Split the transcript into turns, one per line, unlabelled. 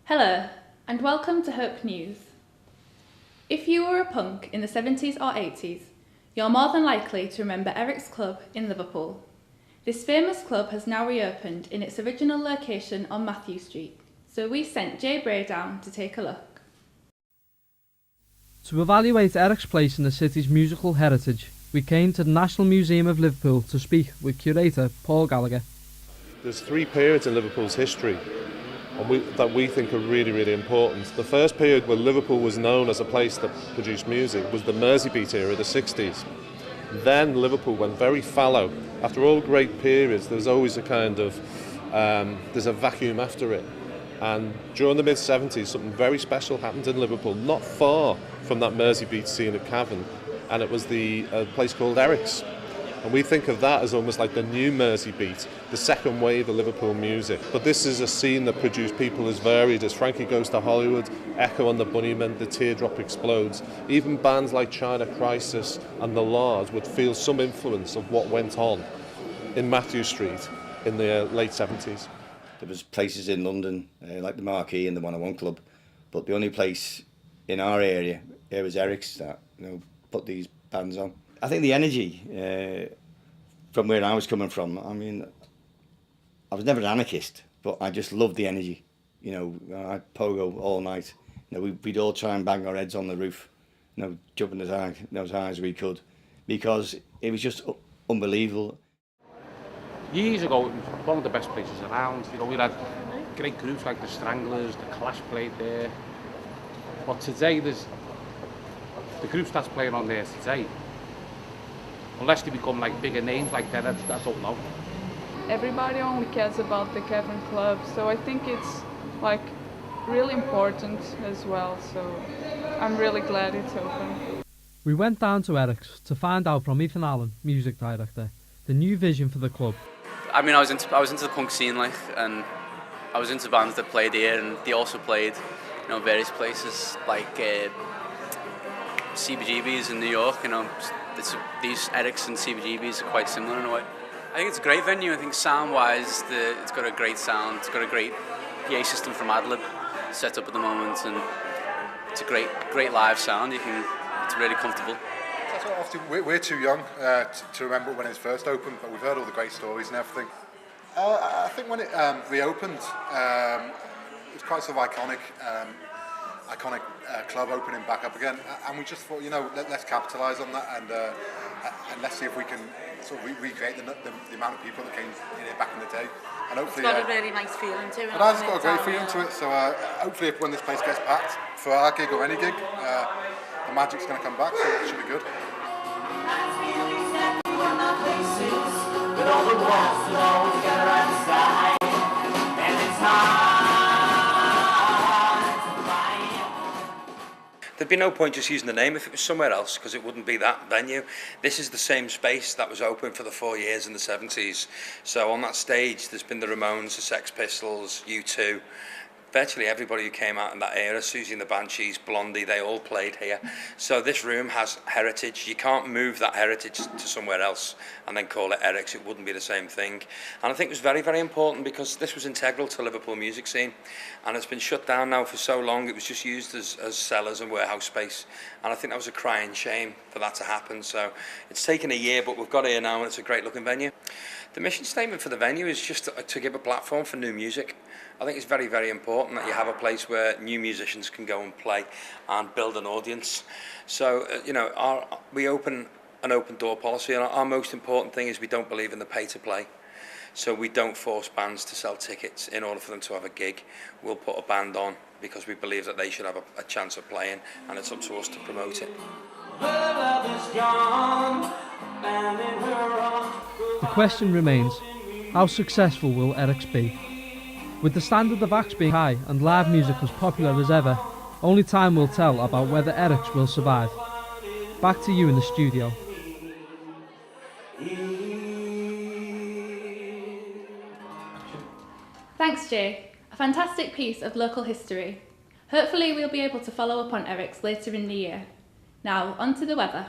Hello, and welcome to Hope News. If you were a punk in the 70s or 80s, you're more than likely to remember Eric's Club in Liverpool. This famous club has now reopened in its original location on Matthew Street, so we sent Jay Bray down to take a look.
To evaluate Eric's place in the city's musical heritage, we came to the National Museum of Liverpool to speak with Curator Paul Gallagher.
There's three periods in Liverpool's history that we think are really, really important. The first period where Liverpool was known as a place that produced music was the Merseybeat era, the 60s. Then Liverpool went very fallow. After all great periods, there's always a kind of, there's a vacuum after it. And during the mid-70s, something very special happened in Liverpool, not far from that Merseybeat scene at Cavan, and it was a place called Eric's. And we think of that as almost like the new Merseybeat, the second wave of Liverpool music. But this is a scene that produced people as varied as Frankie Goes to Hollywood, Echo and the Bunnymen, The Teardrop Explodes. Even bands like China Crisis and The Lars would feel some influence of what went on in Matthew Street in the late 70s.
There was places in London, like the Marquee and the 101 Club, but the only place in our area, it was Eric's that put these bands on. I think the energy from where I was coming from, I mean, I was never an anarchist, but I just loved the energy. I'd pogo all night. We'd all try and bang our heads on the roof, jumping as high as we could, because it was just unbelievable.
Years ago, it was one of the best places around. We had great groups like the Stranglers, the Clash played there. But today, the groups that's playing on there today, unless they become like bigger names like that, I don't know.
Everybody only cares about the Cavan Club, so I think it's like really important as well. So I'm really glad it's open.
We went down to Eric's to find out from Ethan Allen, music director, the new vision for the club.
I mean, I was into the punk scene, and I was into bands that played here, and they also played, various places like CBGBs in New York. These Eric's and CBGBs are quite similar in a way. I think it's a great venue. I think sound-wise, it's got a great sound. It's got a great PA system from Adlib set up at the moment, and it's a great live sound. It's really comfortable.
Obviously, we're too young to remember when it was first opened, but we've heard all the great stories and everything. I think when it reopened, it was quite sort of iconic club opening back up again, and we just thought, let's capitalise on that and let's see if we can sort of recreate the amount of people that came in here back in the day. And hopefully,
it's got a really nice feeling to it.
It has got a great feeling to it. So hopefully, when this place gets packed for our gig or any gig, the magic's going to come back. So it should be good.
There'd be no point just using the name if it was somewhere else, because it wouldn't be that venue. This is the same space that was open for the 4 years in the 70s. So on that stage, there's been the Ramones, the Sex Pistols, U2. Virtually everybody who came out in that era, Susie and the Banshees, Blondie, they all played here. So this room has heritage. You can't move that heritage to somewhere else and then call it Eric's. It wouldn't be the same thing. And I think it was very, very important because this was integral to the Liverpool music scene. And it's been shut down now for so long. It was just used as cellars and warehouse space. And I think that was a crying shame for that to happen. So it's taken a year, but we've got it here now and it's a great looking venue. The mission statement for the venue is just to give a platform for new music. I think it's very, very important that you have a place where new musicians can go and play and build an audience. So, we open an open door policy, and our most important thing is we don't believe in the pay to play. So we don't force bands to sell tickets in order for them to have a gig. We'll put a band on because we believe that they should have a chance of playing, and it's up to us to promote it.
The question remains, how successful will Eric's be? With the standard of acts being high and live music as popular as ever, only time will tell about whether Eric's will survive. Back to you in the studio.
Thanks, Jay. A fantastic piece of local history. Hopefully we'll be able to follow up on Eric's later in the year. Now, on to the weather.